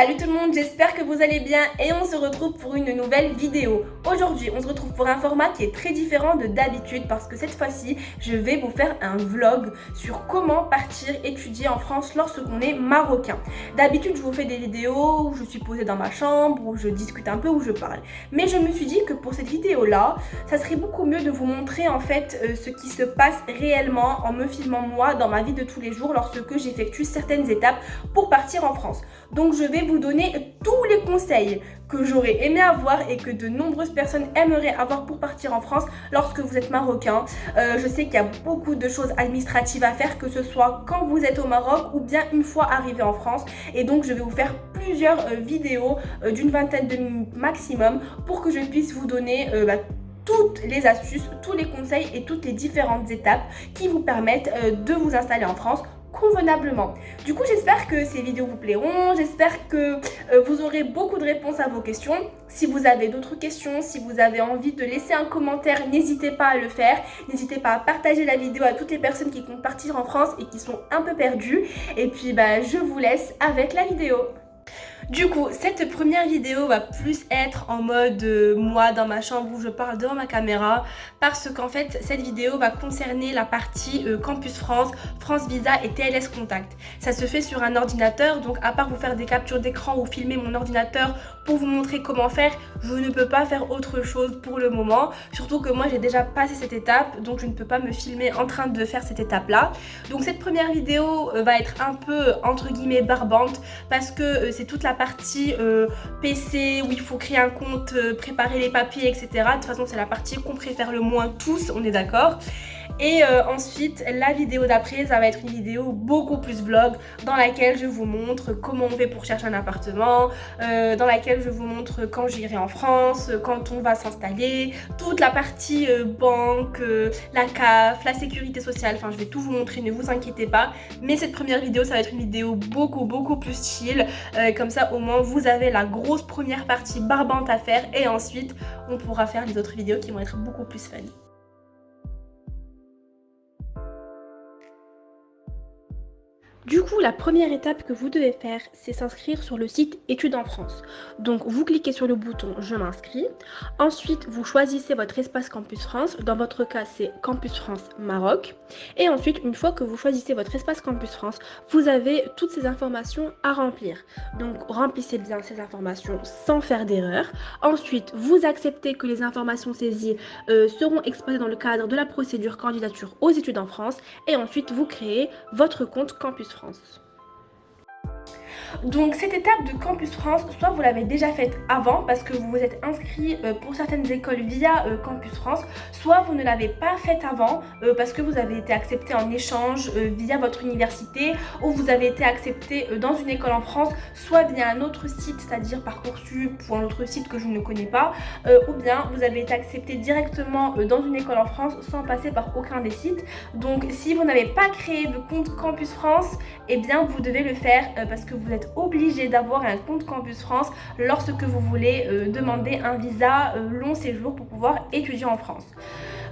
Salut tout le monde, j'espère que vous allez bien et on se retrouve pour une nouvelle vidéo. Aujourd'hui, on se retrouve pour un format qui est très différent de d'habitude parce que cette fois-ci, je vais vous faire un vlog sur comment partir étudier en France lorsqu'on est marocain. D'habitude, je vous fais des vidéos où je suis posée dans ma chambre, où je discute un peu, où je parle. Mais je me suis dit que pour cette vidéo-là, ça serait beaucoup mieux de vous montrer en fait ce qui se passe réellement en me filmant moi dans ma vie de tous les jours lorsque j'effectue certaines étapes pour partir en France. Donc je vais vous donner tous les conseils que j'aurais aimé avoir et que de nombreuses personnes aimeraient avoir pour partir en France lorsque vous êtes marocain. Je sais qu'il y a beaucoup de choses administratives à faire, que ce soit quand vous êtes au Maroc ou bien une fois arrivé en France. Et donc je vais vous faire plusieurs vidéos d'une vingtaine de minutes maximum pour que je puisse vous donner toutes les astuces, tous les conseils et toutes les différentes étapes qui vous permettent de vous installer en France convenablement. Du coup, j'espère que ces vidéos vous plairont, j'espère que vous aurez beaucoup de réponses à vos questions. Si vous avez d'autres questions, si vous avez envie de laisser un commentaire, n'hésitez pas à le faire. N'hésitez pas à partager la vidéo à toutes les personnes qui comptent partir en France et qui sont un peu perdues. Et puis, je vous laisse avec la vidéo. Du coup, cette première vidéo va plus être en mode moi dans ma chambre où je parle devant ma caméra parce qu'en fait, cette vidéo va concerner la partie Campus France, France Visa et TLS Contact. Ça se fait sur un ordinateur, donc à part vous faire des captures d'écran ou filmer mon ordinateur pour vous montrer comment faire, je ne peux pas faire autre chose pour le moment. Surtout que moi, j'ai déjà passé cette étape, donc je ne peux pas me filmer en train de faire cette étape-là. Donc cette première vidéo va être un peu entre guillemets barbante parce que c'est toute la partie PC où il faut créer un compte, préparer les papiers, etc. De toute façon, c'est la partie qu'on préfère le moins tous, on est d'accord. Et ensuite, la vidéo d'après, ça va être une vidéo beaucoup plus vlog dans laquelle je vous montre comment on fait pour chercher un appartement, dans laquelle je vous montre quand j'irai en France, quand on va s'installer, toute la partie banque, la CAF, la sécurité sociale, enfin je vais tout vous montrer, ne vous inquiétez pas. Mais cette première vidéo, ça va être une vidéo beaucoup plus chill, comme ça au moins vous avez la grosse première partie barbante à faire et ensuite on pourra faire les autres vidéos qui vont être beaucoup plus fun. Du coup, la première étape que vous devez faire, c'est s'inscrire sur le site Études en France. Donc, vous cliquez sur le bouton « Je m'inscris ». Ensuite, vous choisissez votre espace Campus France. Dans votre cas, c'est Campus France Maroc. Et ensuite, une fois que vous choisissez votre espace Campus France, vous avez toutes ces informations à remplir. Donc, remplissez bien ces informations sans faire d'erreur. Ensuite, vous acceptez que les informations saisies seront exposées dans le cadre de la procédure candidature aux études en France. Et ensuite, vous créez votre compte Campus France. Donc cette étape de Campus France, soit vous l'avez déjà faite avant parce que vous vous êtes inscrit pour certaines écoles via Campus France, soit vous ne l'avez pas faite avant parce que vous avez été accepté en échange via votre université ou vous avez été accepté dans une école en France, soit via un autre site, c'est-à-dire Parcoursup ou un autre site que je ne connais pas, ou bien vous avez été accepté directement dans une école en France sans passer par aucun des sites. Donc si vous n'avez pas créé de compte Campus France, eh bien vous devez le faire parce que vous êtes obligé d'avoir un compte Campus France lorsque vous voulez demander un visa long séjour pour pouvoir étudier en France.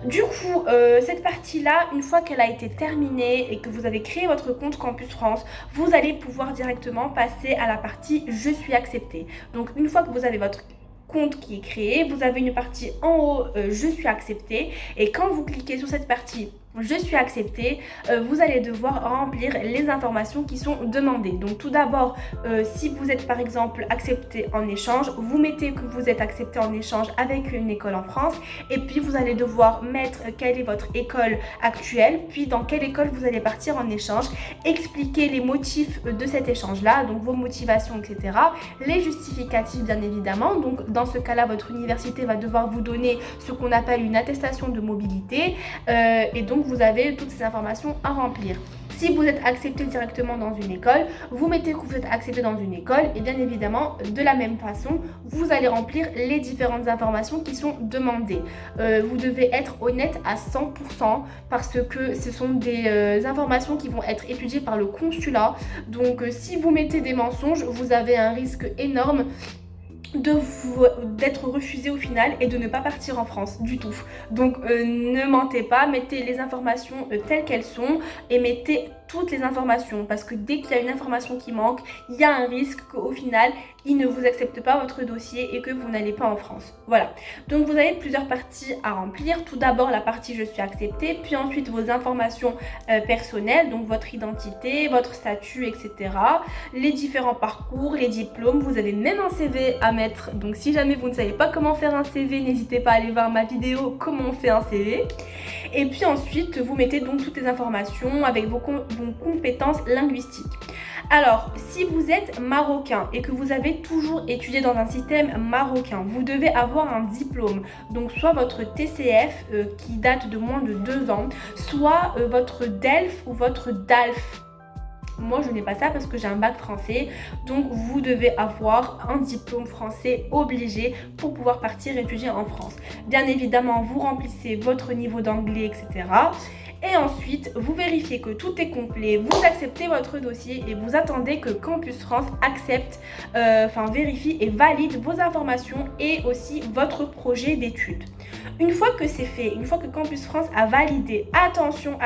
Du coup, cette partie-là, une fois qu'elle a été terminée et que vous avez créé votre compte Campus France, vous allez pouvoir directement passer à la partie « Je suis accepté ». Donc, une fois que vous avez votre compte qui est créé, vous avez une partie en haut je suis accepté et quand vous cliquez sur cette partie je suis accepté, vous allez devoir remplir les informations qui sont demandées. Donc tout d'abord, si vous êtes par exemple accepté en échange, vous mettez que vous êtes accepté en échange avec une école en France et puis vous allez devoir mettre quelle est votre école actuelle, puis dans quelle école vous allez partir en échange, expliquer les motifs de cet échange là, donc vos motivations, etc. Les justificatifs bien évidemment, donc dans ce cas là votre université va devoir vous donner ce qu'on appelle une attestation de mobilité et donc vous avez toutes ces informations à remplir. Si vous êtes accepté directement dans une école, vous mettez que vous êtes accepté dans une école et bien évidemment, de la même façon, vous allez remplir les différentes informations qui sont demandées. Vous devez être honnête à 100% parce que ce sont des informations qui vont être étudiées par le consulat. Donc si vous mettez des mensonges, vous avez un risque énorme d'être refusé au final et de ne pas partir en France du tout. Donc ne mentez pas, mettez les informations telles qu'elles sont et mettez toutes les informations parce que dès qu'il y a une information qui manque, il y a un risque qu'au final, ils ne vous acceptent pas votre dossier et que vous n'allez pas en France. Voilà. Donc vous avez plusieurs parties à remplir. Tout d'abord la partie je suis acceptée, puis ensuite vos informations personnelles, donc votre identité, votre statut, etc. Les différents parcours, les diplômes. Vous avez même un CV à mettre. Donc si jamais vous ne savez pas comment faire un CV, n'hésitez pas à aller voir ma vidéo comment on fait un CV. Et puis ensuite, vous mettez donc toutes les informations avec vos compétences linguistiques. Alors, si vous êtes marocain et que vous avez toujours étudié dans un système marocain, vous devez avoir un diplôme. Donc, soit votre TCF qui date de moins de 2 ans, soit votre DELF ou votre DALF. Moi, je n'ai pas ça parce que j'ai un bac français. Donc, vous devez avoir un diplôme français obligé pour pouvoir partir étudier en France. Bien évidemment, vous remplissez votre niveau d'anglais, etc. Et ensuite, vous vérifiez que tout est complet, vous acceptez votre dossier et vous attendez que Campus France accepte, vérifie et valide vos informations et aussi votre projet d'études. Une fois que c'est fait, une fois que Campus France a validé, attention,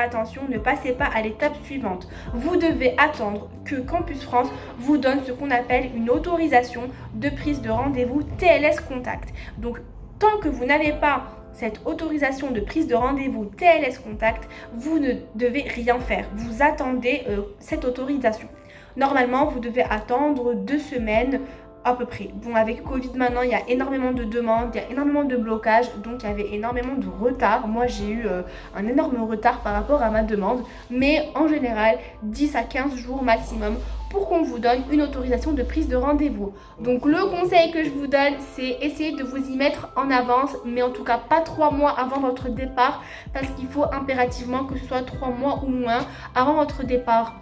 ne passez pas à l'étape suivante. Vous devez attendre que Campus France vous donne ce qu'on appelle une autorisation de prise de rendez-vous TLS Contact. Donc, tant que vous n'avez pas cette autorisation de prise de rendez-vous TLS Contact, vous ne devez rien faire. Vous attendez cette autorisation. Normalement, vous devez attendre 2 semaines à peu près. Bon, avec Covid maintenant, il y a énormément de demandes, il y a énormément de blocages, donc il y avait énormément de retard. Moi, j'ai eu un énorme retard par rapport à ma demande, mais en général, 10 à 15 jours maximum pour qu'on vous donne une autorisation de prise de rendez-vous. Donc le conseil que je vous donne, c'est essayer de vous y mettre en avance, mais en tout cas pas 3 mois avant votre départ, parce qu'il faut impérativement que ce soit 3 mois ou moins avant votre départ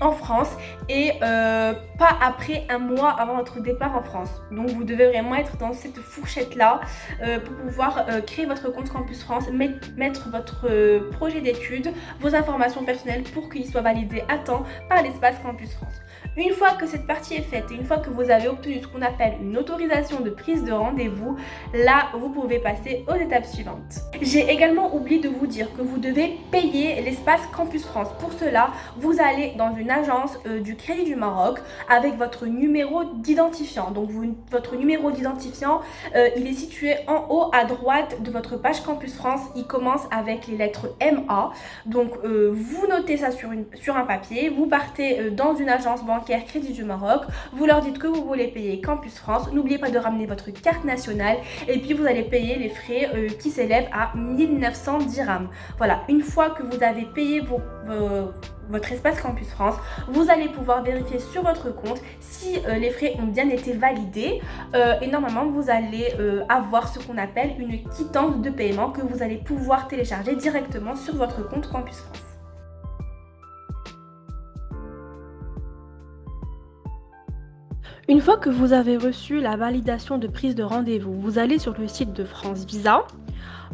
en France et pas après 1 mois avant votre départ en France. Donc vous devez vraiment être dans cette fourchette là pour pouvoir créer votre compte Campus France, mettre votre projet d'études, vos informations personnelles pour qu'il soit validé à temps par l'espace Campus France. Une fois que cette partie est faite et une fois que vous avez obtenu ce qu'on appelle une autorisation de prise de rendez-vous, là vous pouvez passer aux étapes suivantes. J'ai également oublié de vous dire que vous devez payer l'espace Campus France. Pour cela, vous allez dans une agence du Crédit du Maroc avec votre numéro d'identifiant. Donc votre numéro d'identifiant, il est situé en haut à droite de votre page Campus France. Il commence avec les lettres MA. Donc vous notez ça sur un papier, vous partez dans une agence bancaire Crédit du Maroc, vous leur dites que vous voulez payer Campus France. N'oubliez pas de ramener votre carte nationale et puis vous allez payer les frais qui s'élèvent à 1900 dirhams. Voilà, une fois que vous avez payé votre espace Campus France, vous allez pouvoir vérifier sur votre compte si les frais ont bien été validés et normalement vous allez avoir ce qu'on appelle une quittance de paiement que vous allez pouvoir télécharger directement sur votre compte Campus France. Une fois que vous avez reçu la validation de prise de rendez-vous, vous allez sur le site de France Visa.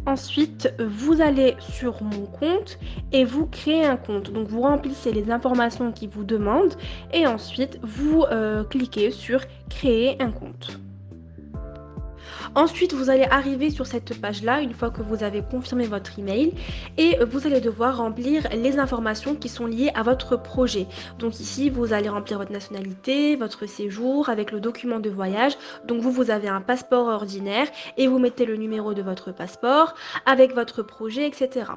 Ensuite, vous allez sur mon compte et vous créez un compte. Donc, vous remplissez les informations qui vous demandent et ensuite, vous cliquez sur créer un compte. Ensuite, vous allez arriver sur cette page-là une fois que vous avez confirmé votre email et vous allez devoir remplir les informations qui sont liées à votre projet. Donc ici, vous allez remplir votre nationalité, votre séjour avec le document de voyage. Donc vous avez un passeport ordinaire et vous mettez le numéro de votre passeport avec votre projet, etc.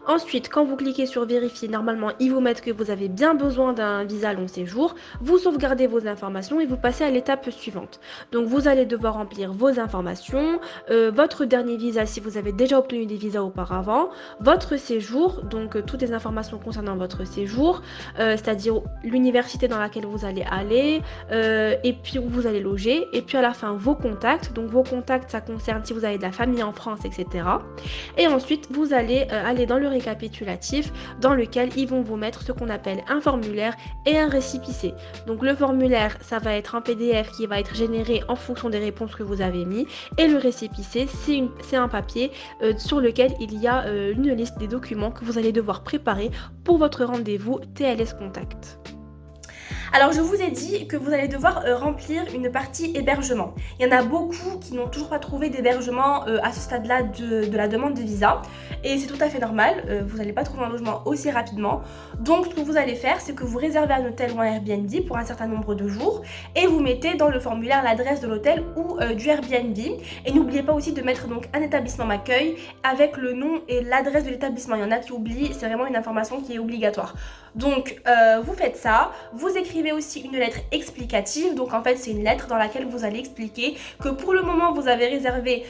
Ensuite, quand vous cliquez sur vérifier, normalement, ils vous mettent que vous avez bien besoin d'un visa long séjour. Vous sauvegardez vos informations et vous passez à l'étape suivante. Donc vous allez devoir remplir vos informations, votre dernier visa si vous avez déjà obtenu des visas auparavant, votre séjour, donc toutes les informations concernant votre séjour, c'est-à-dire l'université dans laquelle vous allez aller et puis où vous allez loger, et puis à la fin vos contacts. Donc vos contacts, ça concerne si vous avez de la famille en France, etc. Et ensuite vous allez aller dans le récapitulatif dans lequel ils vont vous mettre ce qu'on appelle un formulaire et un récépissé. Donc le formulaire, ça va être un PDF qui va être généré en fonction des réponses que vous avez mis. Et le récépissé, c'est un papier sur lequel il y a une liste des documents que vous allez devoir préparer pour votre rendez-vous TLS Contact. Alors je vous ai dit que vous allez devoir remplir une partie hébergement. Il y en a beaucoup qui n'ont toujours pas trouvé d'hébergement à ce stade-là de la demande de visa et c'est tout à fait normal, vous n'allez pas trouver un logement aussi rapidement. Donc ce que vous allez faire, c'est que vous réservez un hôtel ou un Airbnb pour un certain nombre de jours et vous mettez dans le formulaire l'adresse de l'hôtel ou du Airbnb. Et n'oubliez pas aussi de mettre donc un établissement d'accueil avec le nom et l'adresse de l'établissement. Il y en a qui oublient, c'est vraiment une information qui est obligatoire. Donc vous faites ça, vous écrivez aussi une lettre explicative. Donc en fait c'est une lettre dans laquelle vous allez expliquer que pour le moment vous avez réservé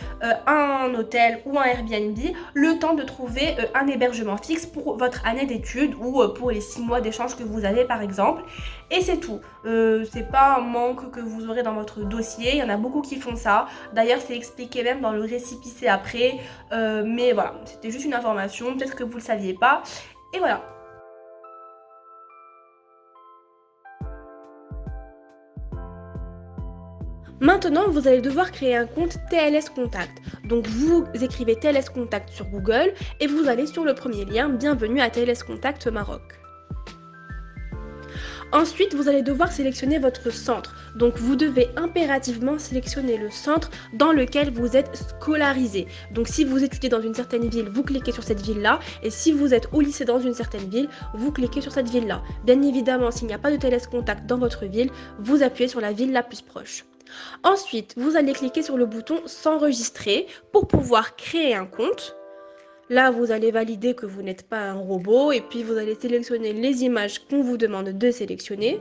un hôtel ou un Airbnb, le temps de trouver un hébergement fixe pour votre année d'études ou pour les 6 mois d'échange que vous avez par exemple. Et c'est tout, c'est pas un manque que vous aurez dans votre dossier, il y en a beaucoup qui font ça. D'ailleurs c'est expliqué même dans le récépissé après, mais voilà, c'était juste une information, peut-être que vous le saviez pas. Et voilà. Maintenant, vous allez devoir créer un compte TLS Contact. Donc vous écrivez TLS Contact sur Google et vous allez sur le premier lien, bienvenue à TLS Contact Maroc. Ensuite, vous allez devoir sélectionner votre centre. Donc vous devez impérativement sélectionner le centre dans lequel vous êtes scolarisé. Donc si vous étudiez dans une certaine ville, vous cliquez sur cette ville-là. Et si vous êtes au lycée dans une certaine ville, vous cliquez sur cette ville-là. Bien évidemment, s'il n'y a pas de TLS Contact dans votre ville, vous appuyez sur la ville la plus proche. Ensuite, vous allez cliquer sur le bouton s'enregistrer pour pouvoir créer un compte. Là, vous allez valider que vous n'êtes pas un robot et puis vous allez sélectionner les images qu'on vous demande de sélectionner.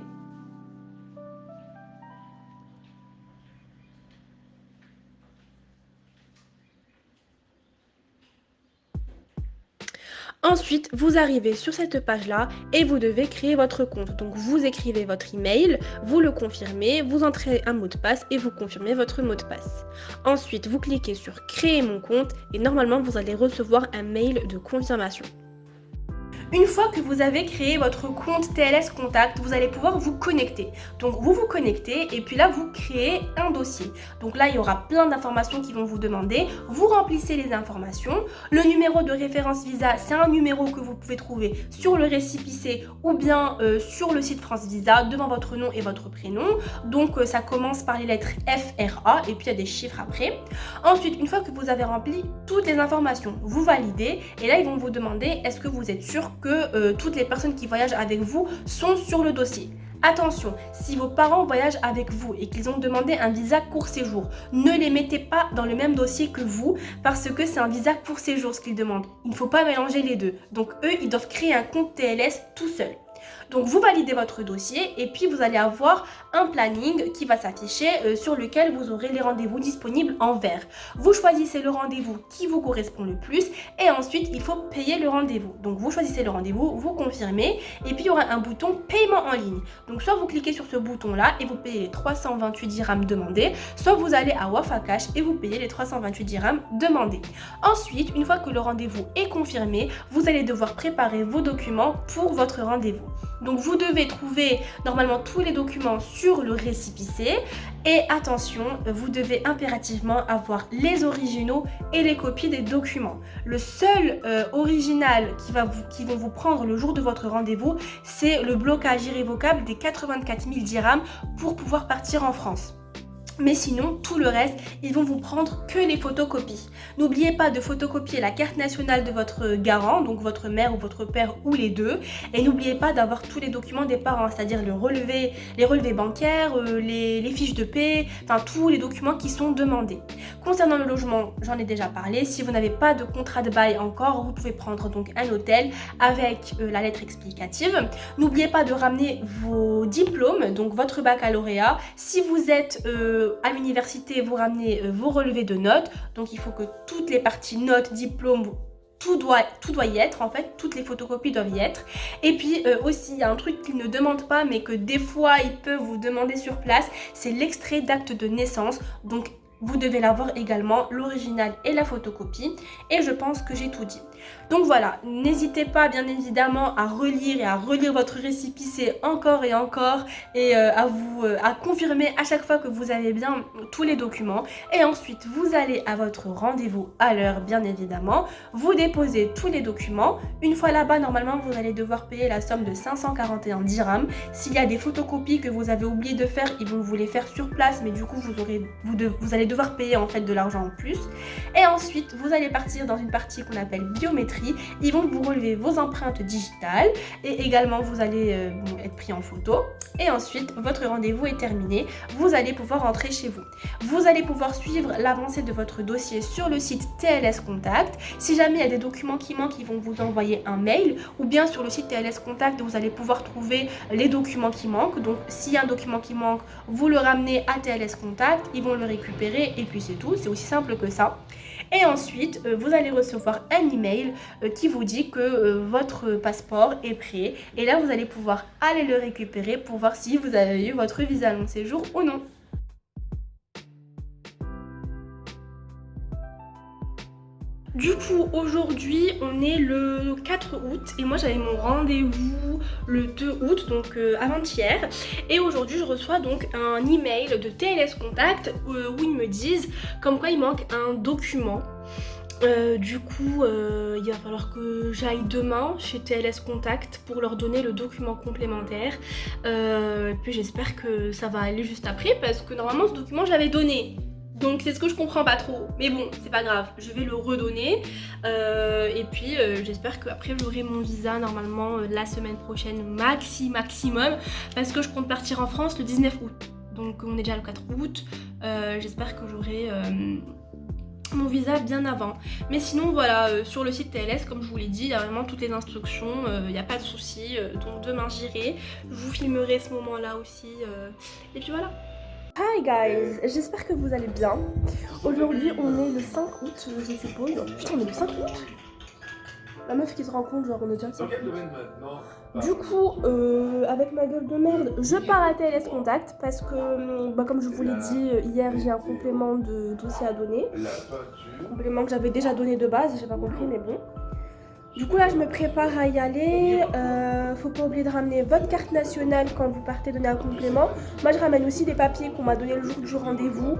Ensuite, vous arrivez sur cette page-là et vous devez créer votre compte. Donc, vous écrivez votre email, vous le confirmez, vous entrez un mot de passe et vous confirmez votre mot de passe. Ensuite, vous cliquez sur créer mon compte et normalement, vous allez recevoir un mail de confirmation. Une fois que vous avez créé votre compte TLS Contact, vous allez pouvoir vous connecter. Donc vous vous connectez et puis là vous créez un dossier. Donc là il y aura plein d'informations qui vont vous demander. Vous remplissez les informations. Le numéro de référence visa, c'est un numéro que vous pouvez trouver sur le récépissé ou bien sur le site France Visa devant votre nom et votre prénom. Donc ça commence par les lettres FRA et puis il y a des chiffres après. Ensuite, une fois que vous avez rempli toutes les informations, vous validez et là ils vont vous demander est-ce que vous êtes sûr que toutes les personnes qui voyagent avec vous sont sur le dossier. Attention, si vos parents voyagent avec vous et qu'ils ont demandé un visa court séjour, ne les mettez pas dans le même dossier que vous parce que c'est un visa court séjour ce qu'ils demandent. Il ne faut pas mélanger les deux. Donc eux, ils doivent créer un compte TLS tout seuls. Donc vous validez votre dossier et puis vous allez avoir un planning qui va s'afficher sur lequel vous aurez les rendez-vous disponibles en vert. Vous choisissez le rendez-vous qui vous correspond le plus et ensuite il faut payer le rendez-vous. Donc vous choisissez le rendez-vous, vous confirmez et puis il y aura un bouton paiement en ligne. Donc soit vous cliquez sur ce bouton là et vous payez les 328 dirhams demandés, soit vous allez à Wafa Cash et vous payez les 328 dirhams demandés. Ensuite, une fois que le rendez-vous est confirmé, vous allez devoir préparer vos documents pour votre rendez-vous. Donc vous devez trouver normalement tous les documents sur le récépissé et attention, vous devez impérativement avoir les originaux et les copies des documents. Le seul original qui vont vous prendre le jour de votre rendez-vous, c'est le blocage irrévocable des 84 000 dirhams pour pouvoir partir en France. Mais sinon, tout le reste, ils vont vous prendre que les photocopies. N'oubliez pas de photocopier la carte nationale de votre garant, donc votre mère ou votre père ou les deux. Et n'oubliez pas d'avoir tous les documents des parents, c'est-à-dire les relevés bancaires, les fiches de paie, enfin tous les documents qui sont demandés. Concernant le logement, j'en ai déjà parlé. Si vous n'avez pas de contrat de bail encore, vous pouvez prendre donc un hôtel avec la lettre explicative. N'oubliez pas de ramener vos diplômes, donc votre baccalauréat. Si vous êtes à l'université, vous ramenez vos relevés de notes. Donc il faut que toutes les parties notes, diplômes, tout doit y être en fait, toutes les photocopies doivent y être. Et puis aussi, il y a un truc qu'ils ne demandent pas mais que des fois ils peuvent vous demander sur place, c'est l'extrait d'acte de naissance. Donc vous devez l'avoir également, l'original et la photocopie. Et je pense que j'ai tout dit. Donc voilà, n'hésitez pas bien évidemment à relire et à relire votre récépissé encore et encore et à confirmer à chaque fois que vous avez bien tous les documents. Et ensuite, vous allez à votre rendez-vous à l'heure bien évidemment, vous déposez tous les documents. Une fois là-bas, normalement, vous allez devoir payer la somme de 541 dirhams. S'il y a des photocopies que vous avez oublié de faire, ils vont vous les faire sur place, mais du coup, vous allez devoir payer en fait de l'argent en plus. Et ensuite, vous allez partir dans une partie qu'on appelle biométrie. Ils vont vous relever vos empreintes digitales et également vous allez être pris en photo. Et ensuite, votre rendez-vous est terminé. Vous allez pouvoir rentrer chez vous. Vous allez pouvoir suivre l'avancée de votre dossier sur le site TLS Contact. Si jamais il y a des documents qui manquent, ils vont vous envoyer un mail. Ou bien sur le site TLS Contact, vous allez pouvoir trouver les documents qui manquent. Donc, s'il y a un document qui manque, vous le ramenez à TLS Contact. Ils vont le récupérer et puis c'est tout. C'est aussi simple que ça. Et ensuite, vous allez recevoir un email qui vous dit que votre passeport est prêt. Et là, vous allez pouvoir aller le récupérer pour voir si vous avez eu votre visa long séjour ou non. Du coup, aujourd'hui, on est le 4 août et moi j'avais mon rendez-vous le 2 août, donc avant-hier. Et aujourd'hui, je reçois donc un email de TLS Contact où ils me disent comme quoi il manque un document. Du coup, il va falloir que j'aille demain chez TLS Contact pour leur donner le document complémentaire. Puis j'espère que ça va aller juste après parce que normalement ce document je l'avais donné. Donc c'est ce que je comprends pas trop, mais bon c'est pas grave, je vais le redonner et puis j'espère qu'après j'aurai mon visa normalement la semaine prochaine maximum parce que je compte partir en France le 19 août, donc on est déjà le 4 août, j'espère que j'aurai mon visa bien avant. Mais sinon voilà, sur le site TLS comme je vous l'ai dit, il y a vraiment toutes les instructions, il n'y a pas de souci, donc demain j'irai, je vous filmerai ce moment là aussi et puis voilà. Hi guys, j'espère que vous allez bien. Aujourd'hui on est le 5 août je suppose. Putain on est le 5 août. La meuf qui se rend compte genre on est déjà le 5 août. Du coup avec ma gueule de merde je pars à TLS Contact parce que comme je vous l'ai dit hier j'ai un complément de dossier à donner. Complément que j'avais déjà donné de base, j'ai pas compris mais bon. Du coup là je me prépare à y aller, faut pas oublier de ramener votre carte nationale quand vous partez donner un complément. Moi je ramène aussi des papiers qu'on m'a donné le jour du rendez-vous.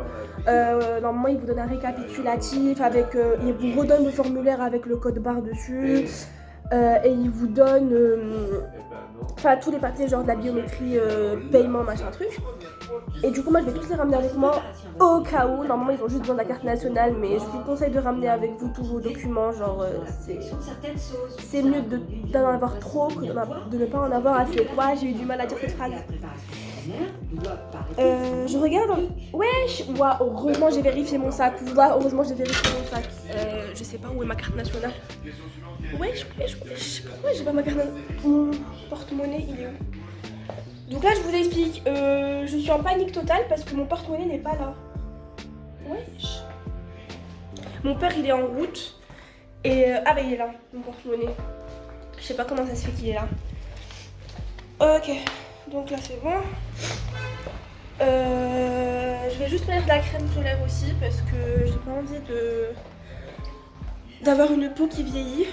Normalement ils vous donnent un récapitulatif avec, ils vous redonnent le formulaire avec le code barre dessus. Et ils vous donnent tous les papiers genre de la biométrie, paiement, machin truc. Et du coup moi je vais tous les ramener avec moi au cas où. Normalement ils ont juste besoin de la carte nationale, mais je vous conseille de ramener avec vous tous vos documents. Genre c'est mieux d'en avoir trop que de ne pas en avoir assez. Quoi, j'ai eu du mal à dire cette phrase. Je regarde. Wesh, heureusement j'ai vérifié mon sac. Heureusement j'ai vérifié mon sac. Je sais pas où est ma carte nationale. Wesh, pourquoi j'ai pas ma carte nationale? Mon porte-monnaie il est où? Donc là je vous explique, je suis en panique totale parce que mon porte-monnaie n'est pas là. Wesh. Mon père il est en route et ah bah il est là, mon porte-monnaie. Je sais pas comment ça se fait qu'il est là. Ok, donc là c'est bon. Je vais juste mettre de la crème solaire aussi parce que j'ai pas envie d'avoir une peau qui vieillit.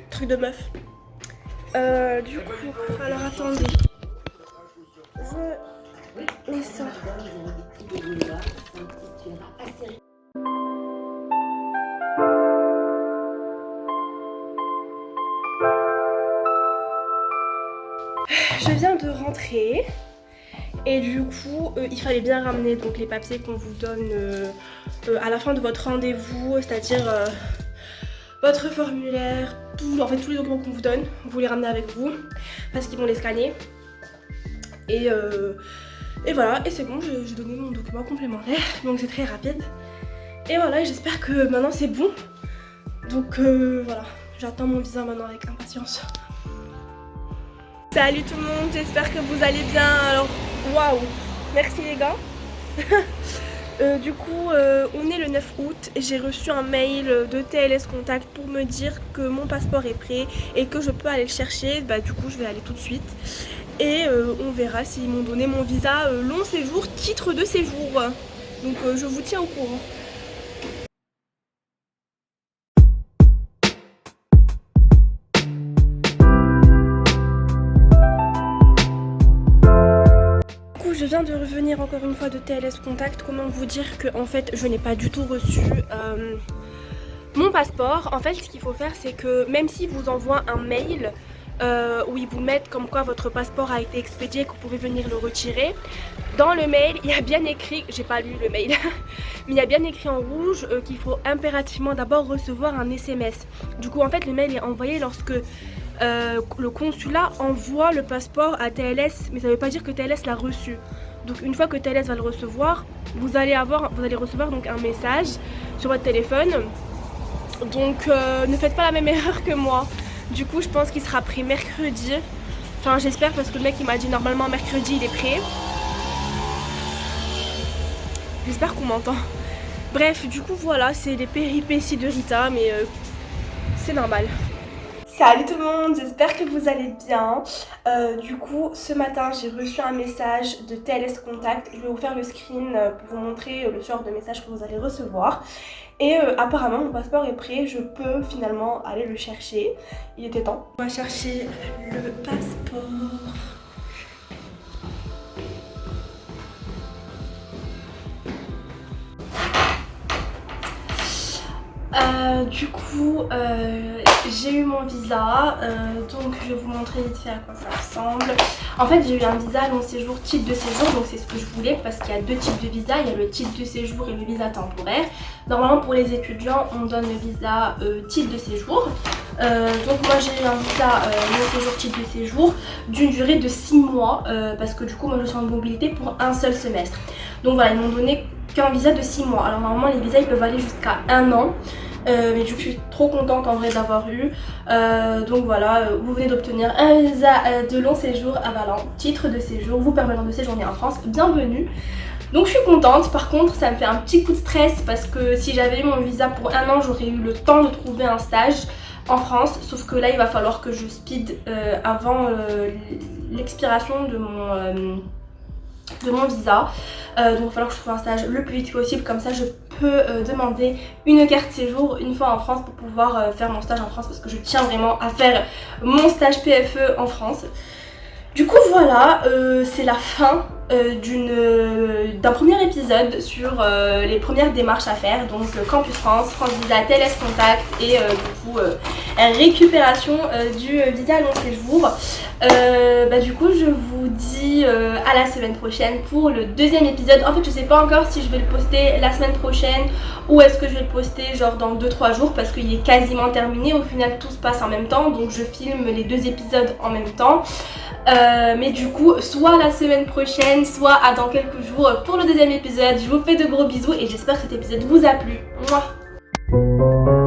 Truc de meuf. Du coup, alors attendez. Je mets ça. Je viens de rentrer et du coup il fallait bien ramener donc les papiers qu'on vous donne à la fin de votre rendez-vous, c'est-à-dire votre formulaire, en fait tous les documents qu'on vous donne, vous les ramenez avec vous parce qu'ils vont les scanner. Et voilà, et c'est bon, j'ai donné mon document complémentaire, donc c'est très rapide. Et voilà, j'espère que maintenant c'est bon. Donc voilà, j'attends mon visa maintenant avec impatience. Salut tout le monde, j'espère que vous allez bien. Alors, waouh, merci les gars. Du coup, on est le 9 août et j'ai reçu un mail de TLS Contact pour me dire que mon passeport est prêt et que je peux aller le chercher. Du coup, je vais aller tout de suite. Et on verra s'ils m'ont donné mon visa long séjour, titre de séjour. Donc je vous tiens au courant. je viens de revenir encore une fois de TLS Contact. Comment vous dire que en fait je n'ai pas du tout reçu mon passeport. En fait ce qu'il faut faire c'est que même s'ils vous envoient un mail où ils vous mettent comme quoi votre passeport a été expédié, que vous pouvez venir le retirer, dans le mail il y a bien écrit, j'ai pas lu le mail, mais il y a bien écrit en rouge qu'il faut impérativement d'abord recevoir un SMS. Du coup en fait le mail est envoyé lorsque le consulat envoie le passeport à TLS, mais ça veut pas dire que TLS l'a reçu. Donc une fois que TLS va le recevoir, vous allez recevoir donc un message sur votre téléphone. Donc ne faites pas la même erreur que moi. Du coup je pense qu'il sera pris mercredi. Enfin j'espère, parce que le mec il m'a dit normalement mercredi il est prêt. J'espère qu'on m'entend. Bref, du coup voilà, c'est les péripéties de Rita, mais c'est normal. Salut tout le monde, j'espère que vous allez bien. Du coup, ce matin, j'ai reçu un message de TLS Contact. Je vais vous faire le screen pour vous montrer le genre de message que vous allez recevoir. Et apparemment, mon passeport est prêt. Je peux finalement aller le chercher. Il était temps. On va chercher le passeport. Du coup, j'ai eu mon visa, donc je vais vous montrer vite fait à quoi ça ressemble. En fait, j'ai eu un visa long séjour, titre de séjour, donc c'est ce que je voulais parce qu'il y a deux types de visa. Il y a le titre de séjour et le visa temporaire. Normalement, pour les étudiants, on donne le visa titre de séjour. Donc moi j'ai eu un visa long séjour, titre de séjour d'une durée de 6 mois parce que du coup moi je suis en mobilité pour un seul semestre. Donc voilà, ils m'ont donné qu'un visa de 6 mois. Alors normalement les visas ils peuvent aller jusqu'à 1 an. Mais du coup je suis trop contente en vrai d'avoir eu. Donc voilà, vous venez d'obtenir un visa de long séjour à Valence, titre de séjour vous permettant de séjourner en France, bienvenue. Donc je suis contente. Par contre ça me fait un petit coup de stress parce que si j'avais eu mon visa pour 1 an, j'aurais eu le temps de trouver un stage en France, sauf que là il va falloir que je speed avant l'expiration de mon visa. Donc il va falloir que je trouve un stage le plus vite possible, comme ça je peux demander une carte séjour une fois en France pour pouvoir faire mon stage en France, parce que je tiens vraiment à faire mon stage PFE en France. Du coup voilà, c'est la fin d'un premier épisode sur les premières démarches à faire, donc Campus France, France Visa, TLS Contact et du coup récupération du visa long séjour. Du coup je vous dis à la semaine prochaine pour le deuxième épisode. En fait je sais pas encore si je vais le poster la semaine prochaine ou est-ce que je vais le poster genre dans 2-3 jours, parce qu'il est quasiment terminé. Au final tout se passe en même temps, donc je filme les deux épisodes en même temps. Mais du coup soit la semaine prochaine, soit à dans quelques jours pour le deuxième épisode. Je vous fais de gros bisous et j'espère que cet épisode vous a plu. Mouah.